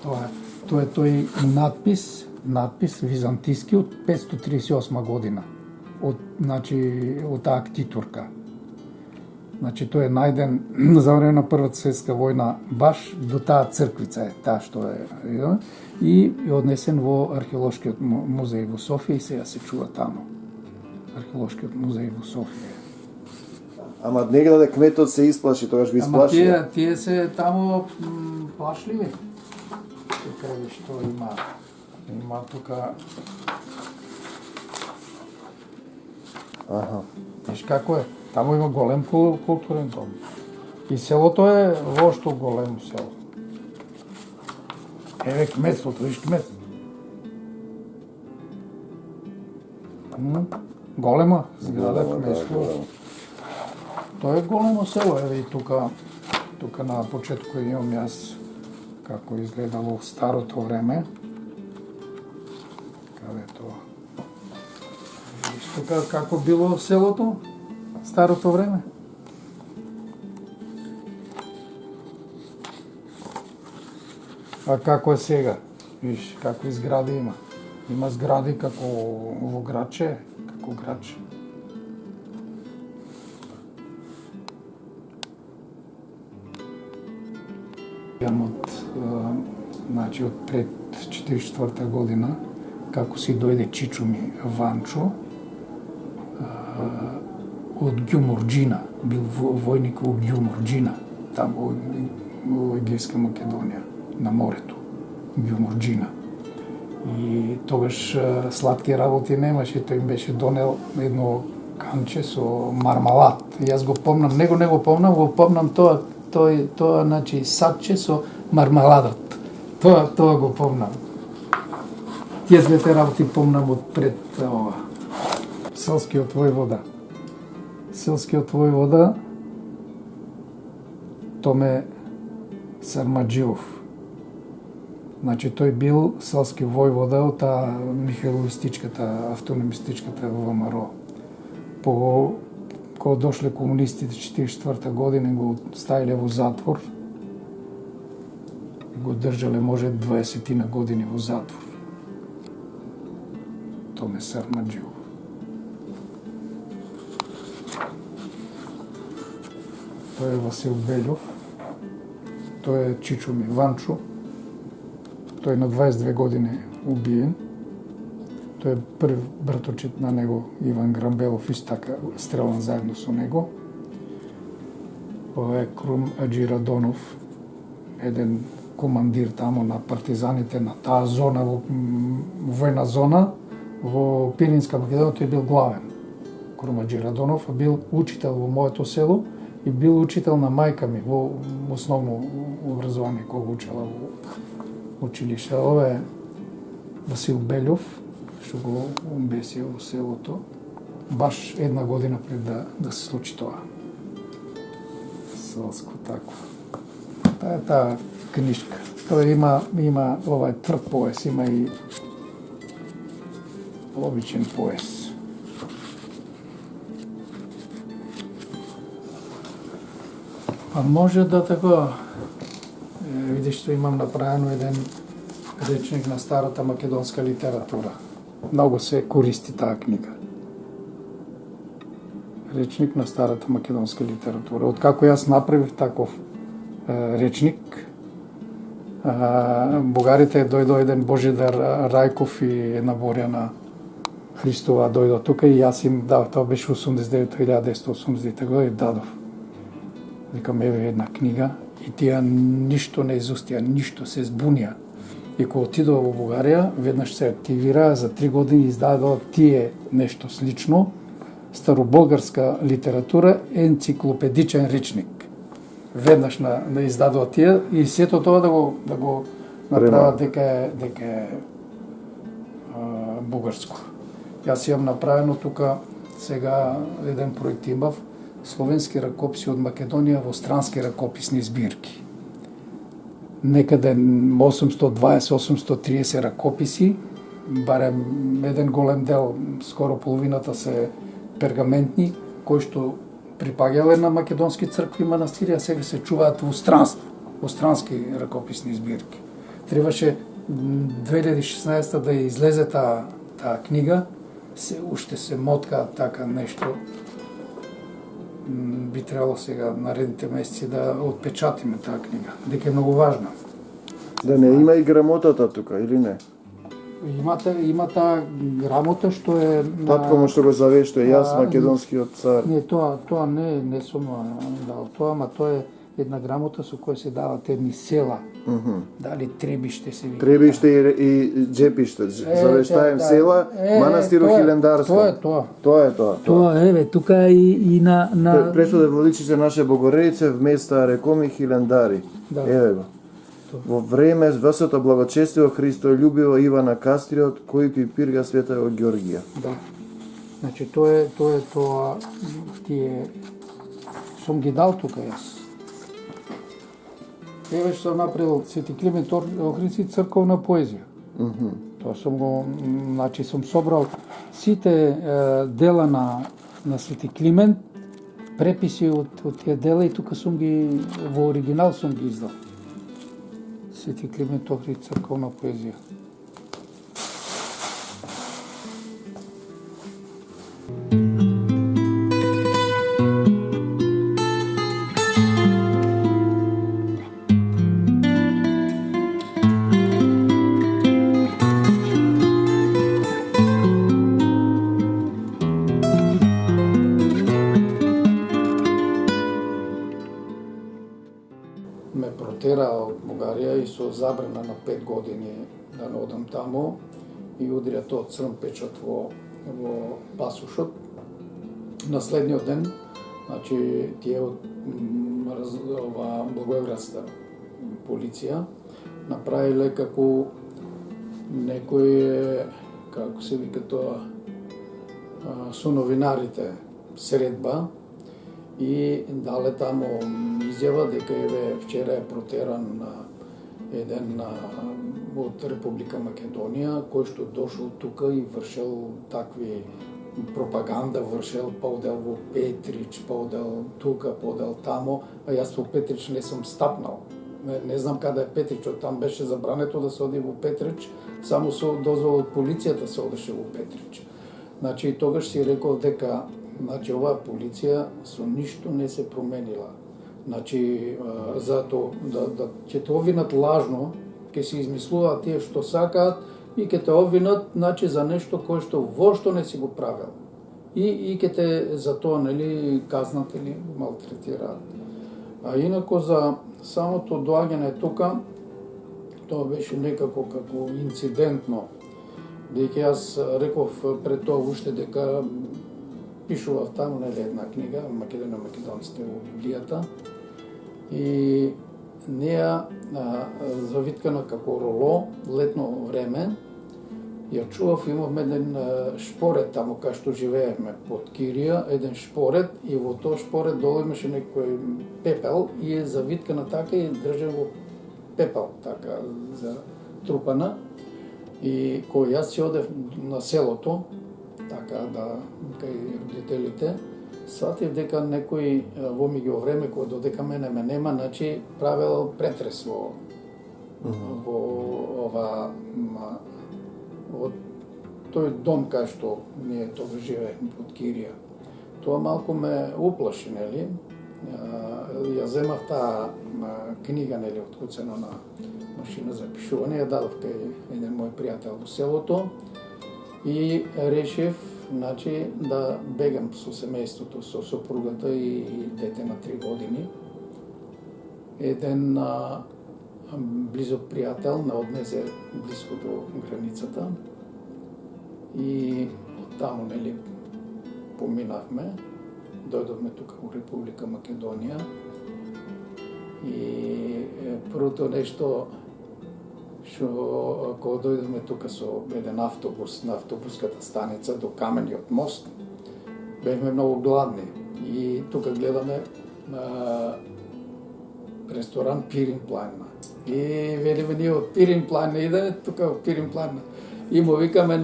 Тоа е тој надпис византиски од 538 година. Од таа ктитурка. Значи тој е најден за време на Првата светска војна баш до таа црквица е таа што е и однесен во археолошкиот музеј во Софија и сега се чува таму. Археолошкиот музеј во Софија. Ама негде кметот се исплаши, тогаш би исплаши. Ама тие се таму плашливи. Каде што има тука. Аха. Виж како е? Таму има голем културен дом. И селото е вошто големо село. Еве кметството, виж кметство. Голема зграда кметство. Тоа е големо село, еве и тука на почетку имам јас како изгледало старото време. Каде тоа? Виж тука како било селото старото време. А како е сега? Виж какви згради има. Има згради како во градче, како градче. Од пред 44 година, како си дојде чичо ми Ванчо, од Ѓумурџина, бил војник во Ѓумурџина, таму во Егејска Македонија, на морето, Ѓумурџина. И тогаш сладки работи немаше, тој им беше донел едно канче со мармалад. Јас го помнам, него не го помнам тоа, значи садче со мармаладот. Тоа го помнам. Тие двете работи помнам од пред ова. Селскиот војвода Томе Сармаџиов. Значи тој бил селски војвода од таа Михаиловистичката, автономистичката ВМРО. Кога дошле комунистите 44 година го ставиле во затвор, го држале може 20 години во затвор. Томе Сармаџиов. Тој е Васил Белјов. Тој е чичо ми Ванчо. Тој на 22 години убиен. Тој е прв браточет на него, Иван Грамбелов, исто така стрелан заедно со него. Ова е Крум Аџи Радонов, еден командир тамо на партизаните на таа зона, во војна зона, во Пиринска Македонија, тој бил главен. Крум Аџи Радонов бил учител во моето село и бил учител на мајка ми во основно образование, кога учела во училиште. Ова е Васил Белјов, што го обесија во селото, баш една година пред да се случи тоа. Селско тако. Таа е таа книжка. Тоа има овај тврд поес, има и обичен поес. А може да така, видиш што имам направено еден речник на старата македонска литература. Многу се користи таа книга. Речник на старата македонска литература. Откако јас направив таков речник, бугарите дојдо еден Божидар Рајков и една Борјана Христова дојдо тука и јас им дав, тоа беше 1989 година и дадов. Викам, еве една книга и тие ништо не изустија, ништо се збунија. И кога отидоа во Бугарија, веднаш се активираа, за 3 години издадоа тие нешто слично, староболгарска литература, енциклопедичен речник. Веднаш на издадоа тие и сето тоа да го направат дека е бугарско. Јас имам направено тука сега еден проект имав, словенски ракописи од Македонија во странски ракописни збирки. Некаде 820-830 ракописи, барем еден голем дел, скоро половината се пергаментни, кои што припаѓале на македонски цркви и манастири, а сега се чуваат во странство, во странски ракописни збирки. Требаше 2016 да излезе таа книга, уште се мотка така нешто. Би требало сега наредните месеци да отпечатиме таа книга, дека е многу важна. Да не има и грамотата тука, или не? Има таа грамота што е Татко му што го завешто е јас, македонскиот цар. Не, тоа не сум дал тоа, ама тоа е една грамота со која се дават едни села. Дали Требиште се вика. Требиште и Джепиште, завештаем села, манастиру Хилендарско. Тоа е тоа. Тоа еве, тука и на Пресуде владичице наше Богородице вместо рекоми Хилендари. Еве го. Во време весото благочестиво Христо љубиво Ивана Кастриот, кој пипирга светаго Ѓоргија. Да. Значи тоа тие сум ги дал тука јас. Еве што направил Свети Климент Охридски црковна поезија. Тоа сум го, значи сум собрал сите дела на Свети Климент, преписи од тие дела и тука сум ги во оригинал сум ги издал. Свети Климент Охридски црковна поезија. Ме протера од Бугарија и со забрана на 5 години да не одам таму и удрија тоа црн печат во пасушот. На следниот ден, значи тие од Благоевградска полиција направиле како некој, како се вика тоа, со новинарите средба и дале таму изјава дека еве вчера е протеран еден од Република Македонија кој што дошол тука и вршел такви пропаганда, вршел па одел во Петрич, па одел тука, па одел тамо, а јас во Петрич не сум стапнал. Не знам каде е Петрич, од там беше забрането да се оди во Петрич, само со дозвола од полицијата се одеше во Петрич. Значи тогаш си реков дека оваа полиција со ништо не се променила. Значи затоа да ќе те обвинат лажно, ќе се измислуваат тие што сакаат и ќе те обвинат значи за нешто кое што воопшто не си го правел. И ќе те за тоа нели казнат или малтретираат. А инако за самото доаѓање тука, тоа беше некако како инцидентно. Бидејќи јас реков пред тоа уште дека пишував таму нели една книга Македонија македонците во Библијата и неа завиткана како роло летно време ја чував, имавме еден шпоред таму кај што живеевме под Кирија, еден шпоред и во тој шпоред долу имаше некој пепел и е завиткана така и држен во пепел така за трупана и кога јас си одев на селото така да кај родителите, сватив дека некој во меѓу време кога додека мене ме нема, значи правел претрес во тој дом кај што ние тогаш живеевме под Кирија. Тоа малку ме уплаши, нели? Ја земав таа книга, нели, откуцена на машина за пишување, ја дадов кај еден мој пријател во селото и решив, значи, да бегам со семејството, со сопругата и дете на 3 години. Еден близок пријател ме однесе близко до границата и таму, нели, поминавме, дојдовме тука во Република Македонија и првото нешто што кога дојдовме тука со еден автобус на автобуската станица до Камениот мост, бевме многу гладни и тука гледаме ресторан Пирин планина. И велиме ние од Пирин планина идеме тука во Пирин планина. И му викаме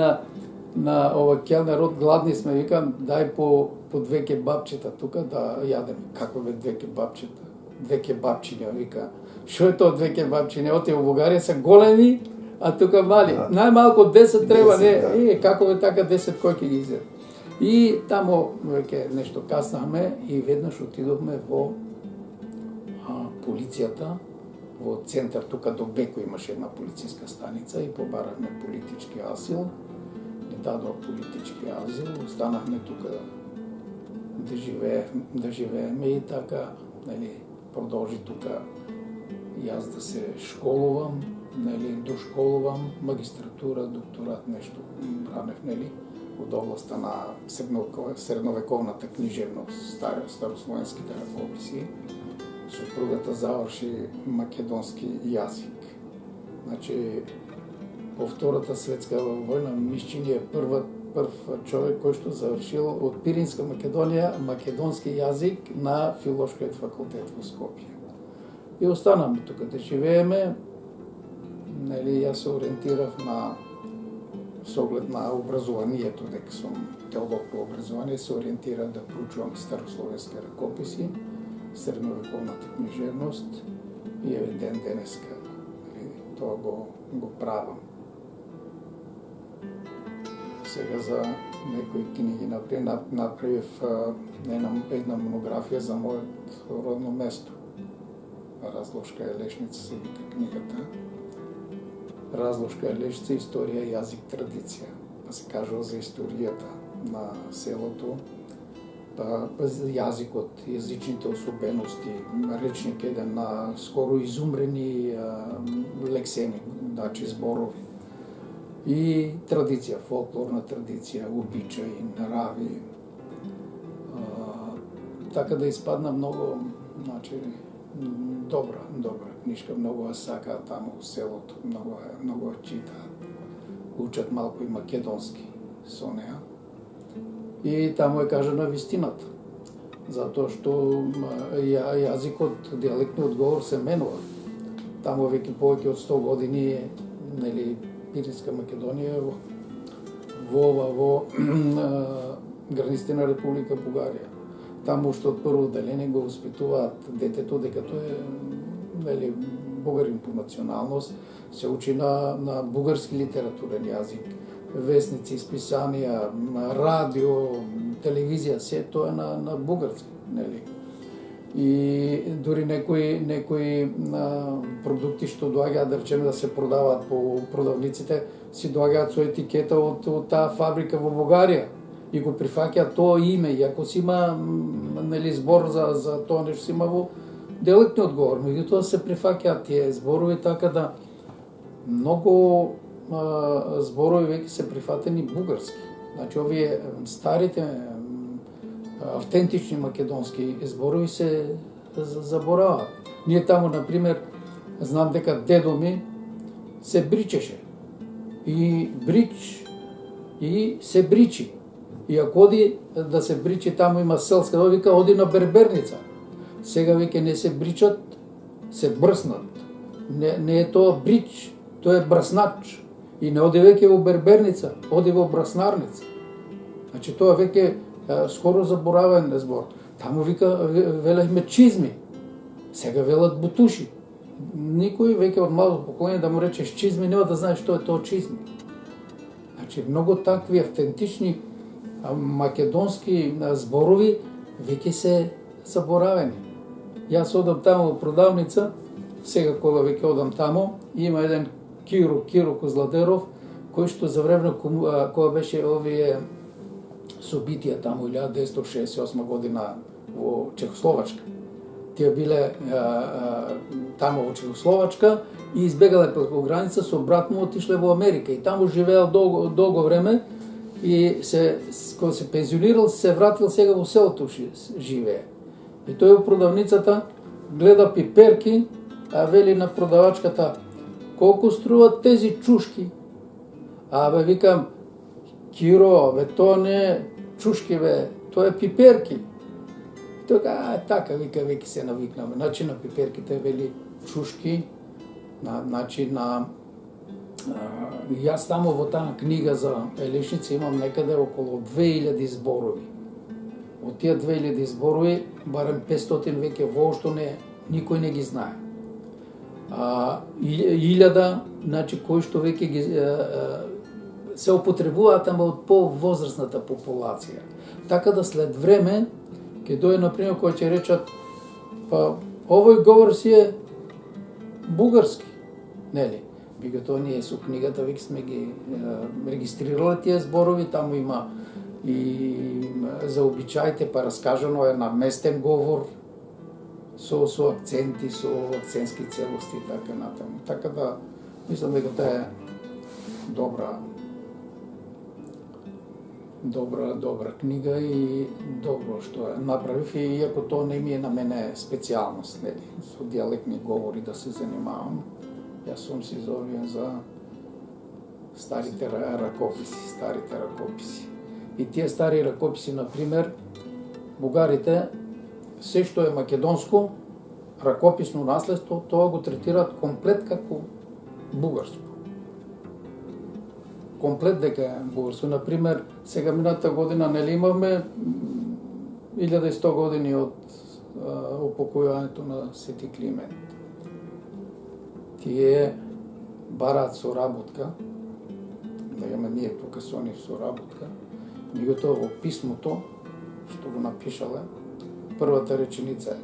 на ова келнерот, гладни сме, викам дај по 2 кебапчета тука да јадеме. Како бе 2 кебапчета? две кебабчиња, вика. Што е тоа две кебабчиња? Оти во Бугарија се големи, а тука мали. Најмалку 10 треба, не, како е така 10 кој ќе ги изеде. И тамо веќе нешто каснахме и веднаш отидовме во полицијата, во центар, тука до Беко имаше една полицијска станица и побарахме политички азил. Не дадоа политички азил, останахме тука да живееме и така, нели, продолжи тука јас да се школувам, нели, дошколувам, магистратура, докторат, нешто бранев, нели, од областа на средновековната книжевност, старословенските ракописи. Супругата заврши македонски јазик. Значи, по Втората светска војна Мишчињ е прв човек кој што завршил од Пиринска Македонија македонски јазик на Филолошкиот факултет во Скопје. И останаме тука да живееме. Нели, јас се ориентирав со оглед на образованието, дека сум теолог по образование, се ориентирав да проучувам старословенски ракописи, средновековната книжевност и еве денеска тоа го правам. Сега за некои книги направив една монографија за мојот родно место. Разложка Елешница се вика книгата. Разложка Елешница, историја, јазик, традиција. Да се кажува за историјата на селото, јазикот, јазичните особености, речник еден на скоро изумрени лексеми, значи зборови. И традиција, фолклорна традиција, обичаи, нарави. Така да испадна многу, значи, добра книжка, многу ја сакаат таму во селото, многу ја читаат, учат малку и македонски со неа. И таму е кажана вистината, затоа што јазикот, дијалектниот говор се менува. Таму веќе повеќе од 100 години, нели, Пиринска Македонија во границите на Република Бугарија. Таму што од прво деление го воспитуваат детето дека тој е, нели, бугарин по националност, се учи на бугарски литературен јазик, весници, списанија, радио, телевизија, се тоа на бугарски, нели. И дури некои продукти што доаѓаат, да речеме, да се продаваат по продавниците, си доаѓаат со етикета од таа фабрика во Бугарија и го прифаќаат тоа име, иако си има, нели, збор за тоа нешто, си има во дијалектниот говор, меѓутоа се прифаќаат тие зборови, така да многу зборови веќе се прифатени бугарски. Значи, овие старите автентични македонски зборови се забораваат. Ние таму, например, знам дека дедо ми се бричеше. И брич, и се бричи. И ако оди да се бричи, таму има селска, да вика, оди на берберница. Сега веќе не се бричат, се брснат. Не е тоа брич, тоа е брснач. И не оди веќе во берберница, оди во браснарница. Значи, тоа веќе скоро заборавен збор. Таму вика, велехме чизми. Сега велат бутуши. Никој веќе од младо поколение да му речеш чизми, нема да знае што е тоа чизми. Значи, многу такви автентични македонски зборови веќе се заборавени. Јас одам таму во продавница, сега кога веќе одам таму, има еден Киро Козладеров, кој што за време кога беше овие собитија таму 1968 година во Чехословачка. Тие биле таму во Чехословачка и избегале преку граница, со брат му отишле во Америка и таму живеел долго време и кога се пензионирал, се вратил, сега во селото живее. И тој во продавницата гледа пиперки, а вели на продавачката: колку струват тези чушки? Бе, викам: Киро, бе, тоа не е чушки, бе, тоа е пиперки. Тоа така, вика, веќе се навикнаме. Значи на пиперките вели чушки, значи јас таму во таа книга за Елешница имам некаде околу 2000 зборови. Од тие 2000 зборови, барем 500 веќе воопшто никој не ги знае. 1000, значи кои што веќе ги се употребуваат, ама од повозрастната популација. Така да след време ќе дојде на пример кој ќе речат па овој говор си е бугарски, нели? Меѓутоа ние со книгата веќе сме ги регистрирале тие зборови, таму има и за обичаите па раскажано е на местен говор со акценти, со акцентски целости и така натаму. Така да мислам дека тоа е добра книга и добро што ја направив, и иако тоа не ми е на мене специјалност, нели, со дијалектни говори да се занимавам, јас сум си изовиен за старите ракописи. И тие стари ракописи, например, бугарите, се што е македонско, ракописно наследство, тоа го третираат комплет како бугарско. Комплет дека е бугарско. Например, сега мината година нели имаме 1100 години од упокојувањето на Свети Климент. Тие бараат соработка, да имаме ние тука со нив соработка, меѓутоа во писмото што го напишале, првата реченица е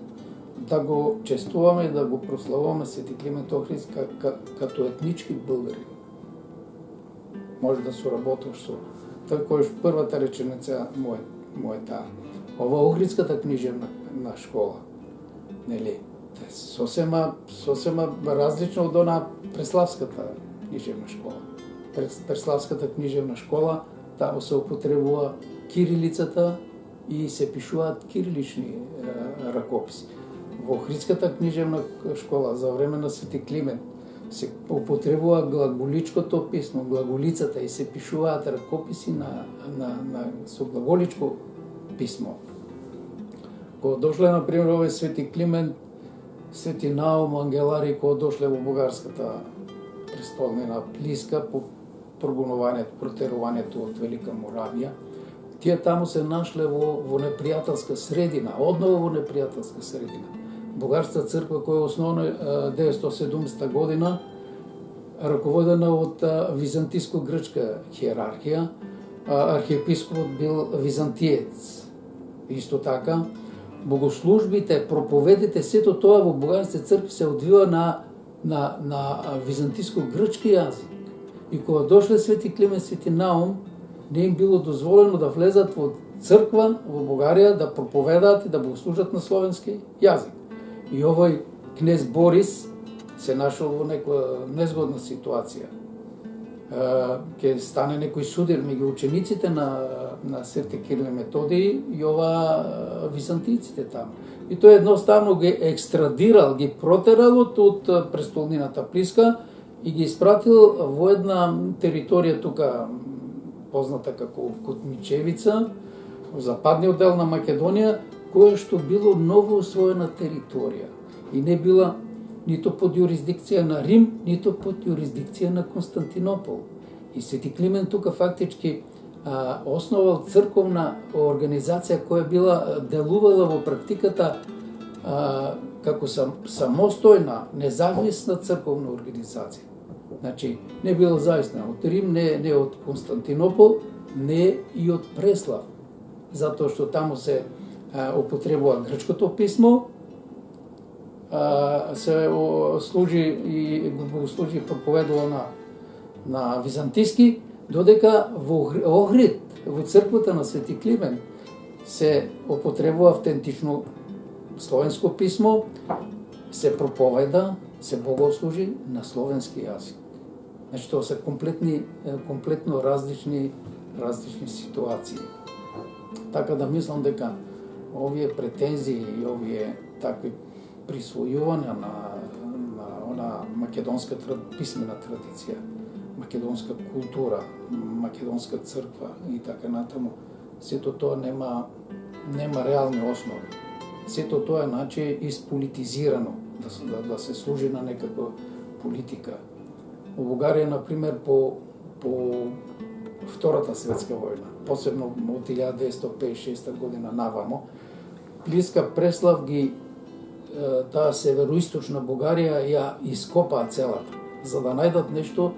да го честуваме и да го прославуваме Свети Климент Охридски като етнички българин. Може да соработуваш со тој кој првата реченица му е таа. Ова Охридската книжевна школа, нели, сосема различно од она Преславската книжевна школа. Преславската книжевна школа, таму се употребува кирилицата и се пишуваат кирилични ракописи. Во Охридската книжевна школа за време на Свети Климент се употребува глаголичкото писмо, глаголицата, и се пишуваат ракописи со глаголичко писмо. Кога дошле, например, овој Свети Климент, Свети Наум, Ангелари, кога дошле во бугарската престолнина Плиска по протерувањето од Велика Моравија, тие таму се нашле во непријателска средина, одново во непријателска средина. Бугарската црква која е основна 970 година, раководена од византиско-грчка хиерархија, архиепископот бил византиец. Исто така, богослужбите, проповедите, сето тоа во бугарските цркви се одвива на византиско-грчки јазик. И кога дошле Свети Климент, Свети Наум, не им било дозволено да влезат во црква во Бугарија, да проповедаат и да богослужат на словенски јазик. И овој кнез Борис се нашол во некоја незгодна ситуација. Ке стане некој судир меѓу учениците на Свети Кирил и Методиј и ова византијците таму. И тој едноставно ги екстрадирал, ги протерал од престолнината Плиска и ги испратил во една територија тука позната како Котмичевица, во западниот дел на Македонија, која што било ново освоена територија и не била нито под јурисдикција на Рим, нито под јурисдикција на Константинопол. И Свети Климент тука фактички основал црковна организација која била делувала во практиката како самостојна, независна црковна организација. Значи, не била зависна од Рим, не од Константинопол, не и од Преслав, затоа што таму се употребува грчкото писмо, се служи и богослужи проповедува на византиски, додека во Охрид, во црквата на Свети Климент, се употребува автентично словенско писмо, се проповеда, се богослужи на словенски јазик. Значи, тоа се комплетно различни ситуации. Така да мислам дека овие претензии и овие такви присвојувања на она македонска писмена традиција, македонска култура, македонска црква и така натаму, сето тоа нема реални основи. Сето тоа е значи исполитизирано, да се служи на некаква политика. Во Бугарија, например, по Втората светска војна, посебно од 1956 година навамо, Плиска, Преслав ги таа североисточна Бугарија ја ископаа целата, за да најдат нешто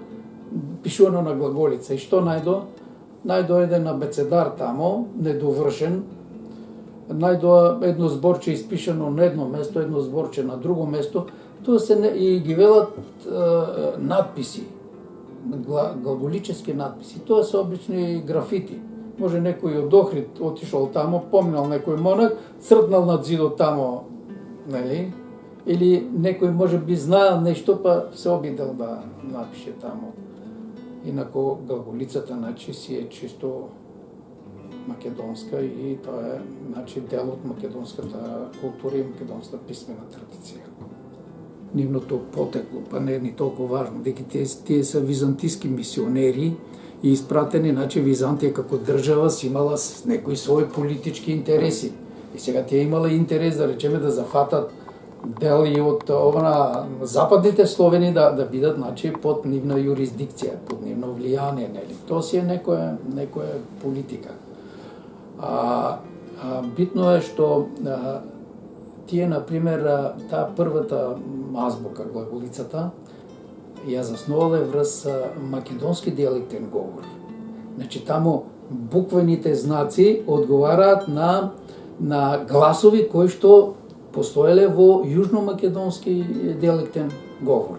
пишувано на глаголица. И што најдо? Најдо еден абецедар тамо, недовршен, најдо едно зборче испишано на едно место, едно зборче на друго место, тоа се и ги велат надписи, глаголически надписи. Тоа се обични графити. Може некој од Охрид отишол тамо, поминал некој монах, цртнал над зидот тамо, нели? Или некој може би знаел нешто, па се обидел да напише тамо. Инако глаголицата, значи, си е чисто македонска и тоа е, значи, дел од македонската култура и македонската писмена традиција. Нивното потекло, па не е ни толку важно, дека тие се византиски мисионери и испратени, значи Византија како држава си имала некои своји политички интереси. И сега тие имала интерес, да речеме, да зафатат дел и од западните словени да бидат, значи, под нивна юрисдикција, под нивно влијание, нели? Тоа си е некоја политика. Битно е што тие, например, таа првата азбука, глаголицата, ја засновале врз македонски диалектен говор. Значи, таму буквените знаци одговараат на гласови кои што постоеле во јужно-македонски диалектен говор.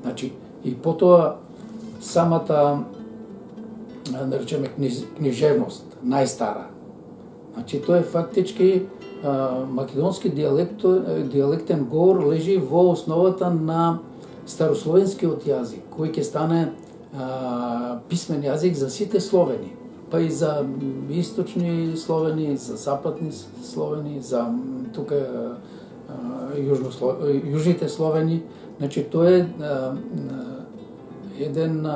Значи, и потоа самата, да речеме, книжевност, најстара. Значи, тоа е фактички македонски диалектен говор лежи во основата на старословенскиот јазик, кој ќе стане писмен јазик за сите словени, па и за источни словени, за западни словени, за тука јужните словени. Значи, тоа е еден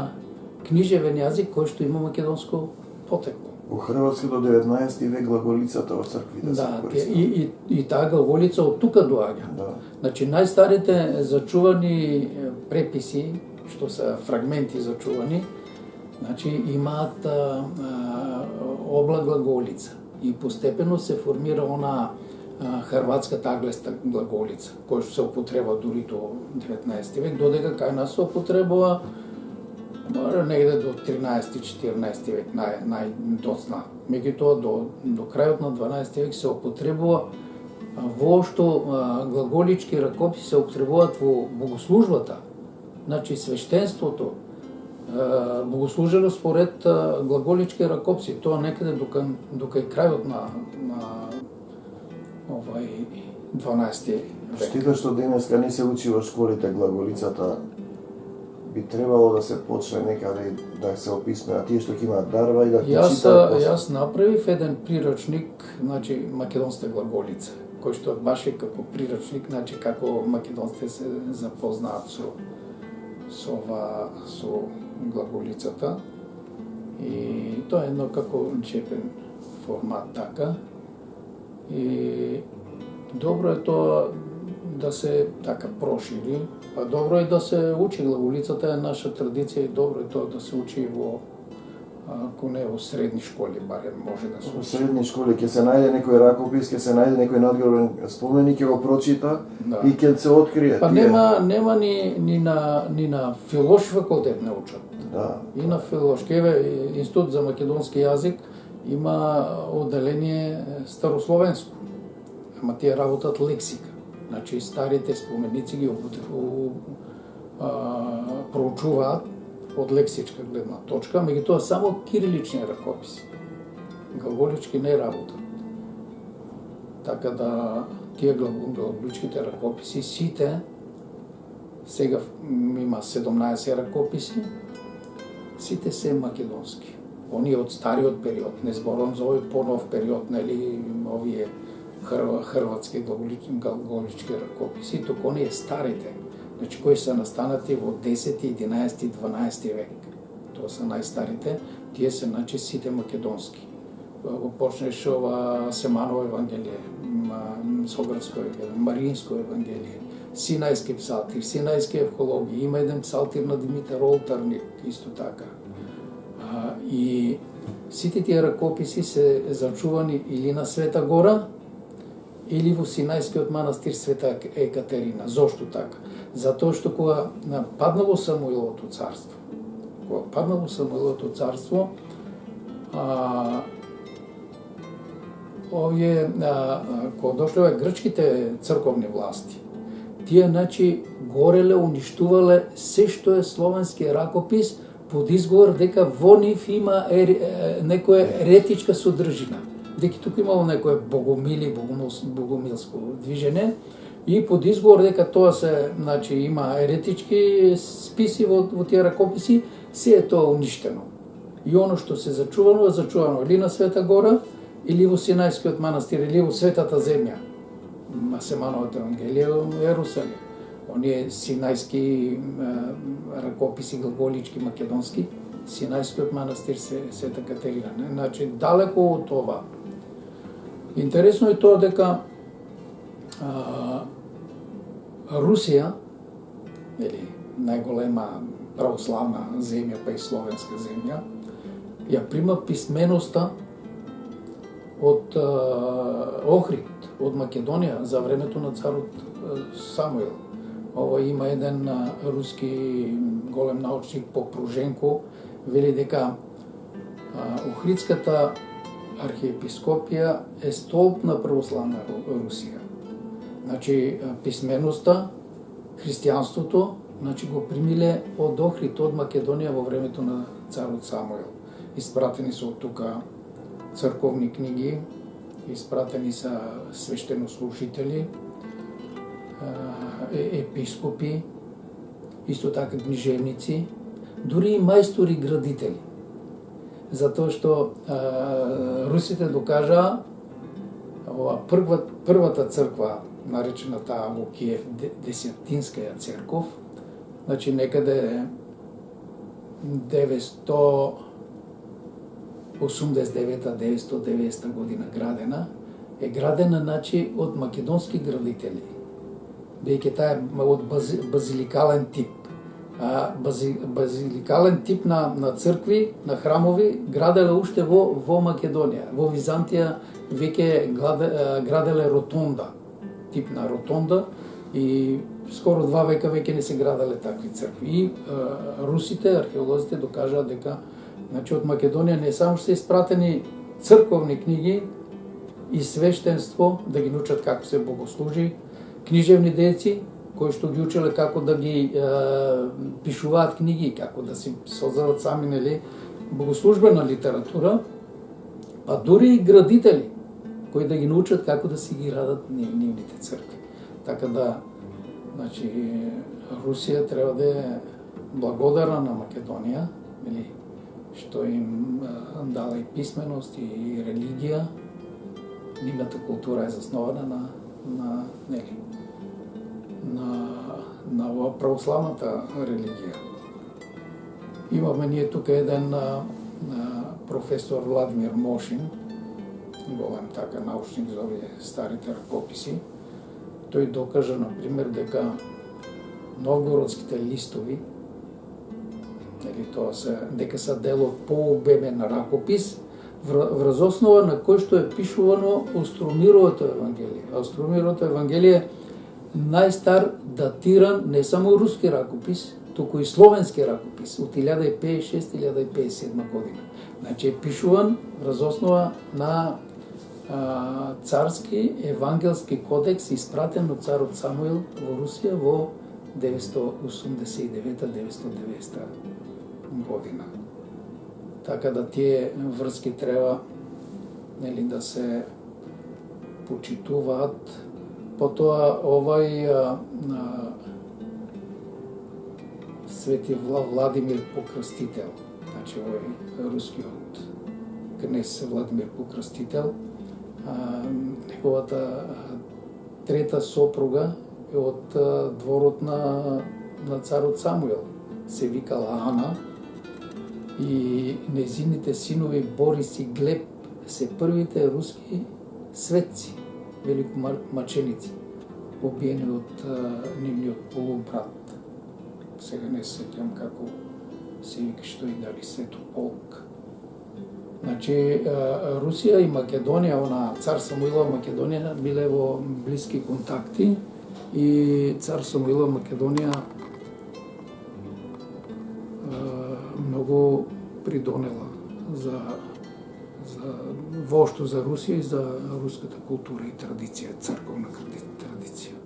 книжевен јазик кој што има македонско потекло. Во Хрватска до 19 век глаголицата во црквите се користела. И таа глаголица од тука доаѓа. Да. Значи, најстарите зачувани преписи, што се фрагменти зачувани, значи, имаат обла глаголица. И постепено се формира она хрватската аглеста глаголица, која што се употреба дури до 19 век, додека кај нас се употребува негде до 13-14 век најдоцна. Меѓутоа до крајот на 12 век се употребува воопшто глаголички ракописи се употребуваат во богослужбата. Значи, свештенството богослужено според глаголички ракописи. Тоа некаде дока крајот на 12 век. Штета што денеска не се учи во школите глаголицата, би требало да се почне некаде да се описмеа тие што ќе имаат дарба и да ти читаат. Јас направив еден приручник, значи, македонска глаголица, кој што баш е како приручник, значи, како македонците се запознаат со глаголицата. И тоа е едно како чепен формат така. И добро е тоа да се така прошири, а добро е да се учи глаголицата, е наша традиција и добро е тоа да се учи во ако не во средни школи, барем може да се учи. Во средни школи ќе се најде некој ракопис, ќе се најде некој надгробен споменик, ќе го прочита и ќе се открие. Па нема ни на филолошки факултет не учат. Да. И на филолошки, Институт за македонски јазик има одделение старословенско. Ама тие работат лексика. Значи, старите споменици ги проучуваат од лексичка гледна точка, меѓутоа само кирилични ракописи. Глаголички не работат. Така да тие глаголичките ракописи сите, сега има 17 ракописи, сите се македонски. Оние од стариот период, не зборам за овој понов период, нели, овие хрватски глаголички ракописи, туку оние старите, значи кои се настанати во 10, 11, 12 век. Тоа се најстарите, тие се, значи, сите македонски. Го почнеш ова Семаново евангелие, Соградско евангелие, Маринско евангелие, Синајски псалтир, Синајски евхологија, има еден псалтир на Димитар Олтарник, исто така. И сите тие ракописи се зачувани или на Света Гора, или во Синајскиот манастир Света Екатерина. Зошто така? Затоа што кога паднало Самуиловото царство, овие кога дошле грчките црковни власти, тие гореле, уништувале се што е словенски ракопис под изговор дека во нив има некоја еретичка содржина, дека тука имало некое богомилско движење и под изговор дека тоа се, има еретички списи во тие ракописи, се е тоа уништено. И оно што се зачувано или на Света Гора, или во Синајскиот манастир, или во Светата земја, Семановото Евангелие во Ерусалим. Оние синајски ракописи, глаголички, македонски, Синајскиот манастир Света Катерина. Далеко од това. Интересно е тоа дека Русија, најголема православна земја, па и словенска земја, ја прима писменоста од Охрид, од Македонија, за времето на царот Самуил. Ова има еден руски голем научник Попруженко, вели дека Охридската архиепископија е столб на православна Русија. Писменоста, христијанството, го примиле од Охрид, од Македонија во времето на царот Самуил. Испратени се од тука црковни книги, испратени се свештенослужители, епископи, исто така книжевници, дури и мајстори градители. Затоа што русите докажаа првата црква, наречена таа во Киев Десетинская црков, некаде 989-990 година градена, е градена од македонски градители, бидејќи таа е од базиликален тип. Базиликален тип на цркви, на храмови, граделе уште во Македонија. Во Византија веќе граделе ротонда, тип на ротонда, и скоро 2 века веќе не се граделе такви цркви. И русите, археолозите докажаа дека од Македонија не само што се испратени црковни книги и свештенство да ги научат како се богослужи, книжевни деци кои што ги учеле како да ги пишуваат книги, како да си создадат сами богослужбена литература, па дури и градители кои да ги научат како да си ги градат нивните цркви. Така да, Русија треба да е благодарна на Македонија, што им дала и писменост и религија. Нивната култура е заснована на православната религија. Имаме ние тука еден професор Владимир Мошин, голем така научник за овие старите ракописи. Тој докажа, например, дека новгородските листови, дека се дел од пообемен ракопис, врз основа на кој што е пишувано Остромировото Евангелие. Остромировото Евангелие е најстар датиран не само руски ракопис, туку и словенски ракопис од 1056-1057 година. Е пишуван врз основа на царски евангелски кодекс испратен од царот Самуил во Русија во 989-990 година. Така да тие врски треба да се почитуваат. Потоа овај Свети Владимир Покрстител, овој рускиот кнез Владимир Покрстител, неговата трета сопруга е од дворот на царот Самуил, се викала Ана, и незините синови Борис и Глеб се првите руски светци, великомаченици, убиени од нивниот полубрат. Сега не се сеќам како се викаше тој, дали Светополк. Значи Русија и Македонија, цар Самуилова Македонија биле во блиски контакти и цар Самуилова Македонија многу придонела за воопшто за Русија и за руската култура и традиција, црковна традиција.